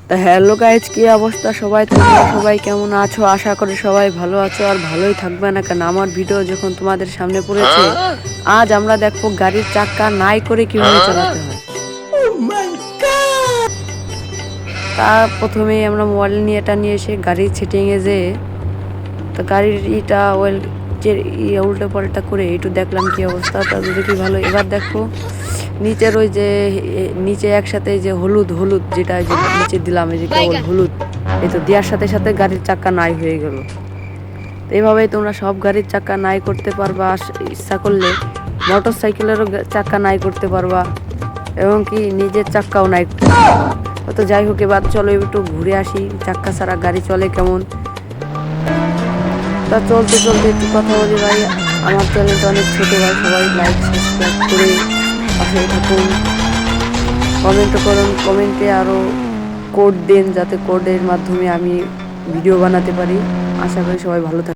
তা hello guys, কি অবস্থা সবাই? তোমরা সবাই কেমন আছো? আশা করি সবাই ভালো আছো আর ভালোই থাকবে না, কেন আমার ভিডিও যখন তোমাদের সামনে পড়েছে। আজ আমরা দেখবো গাড়ির চাক্কা নাই করে কিভাবে চালাতে হয়। তা প্রথমেই আমরা মোবাইল নিয়ে এটা নিয়ে এসে গাড়ির সেটিংয়ে যেয়ে তো গাড়ির ইটা ওয়েল যে উল্টো পাল্টা করে একটু দেখলাম কি অবস্থা। তা দেখি ভালো। এবার দেখো নিচের ওই যে নিচে একসাথে যে হলুদ হলুদ যেটা যে নিচে দিলাম, এই যে কেবল হলুদ, এই তো দেওয়ার সাথে সাথে গাড়ির চাক্কা নাই হয়ে গেল। তো এইভাবেই তোমরা সব গাড়ির চাক্কা নাই করতে পারবা। ইচ্ছা করলে মোটর সাইকেলেরও চাক্কা নাই করতে পারবা, এবং কি নিজের চাক্কাও নাই করতে পারবা। তো যাই হোক, এবার চলো একটু ঘুরে আসি চাক্কা ছাড়া গাড়ি চলে কেমন। তা চলতে চলতে একটু কথা বলি ভাই। আমার চ্যানেলটা অনেক ছোটো ভাই, সবাই লাইক সাবস্ক্রাইব করে পাশে থাকুন, কমেন্ট করুন, কমেন্টে আরও কোড দেন যাতে কোডের মাধ্যমে আমি ভিডিও বানাতে পারি। আশা করি সবাই ভালো থাকবে।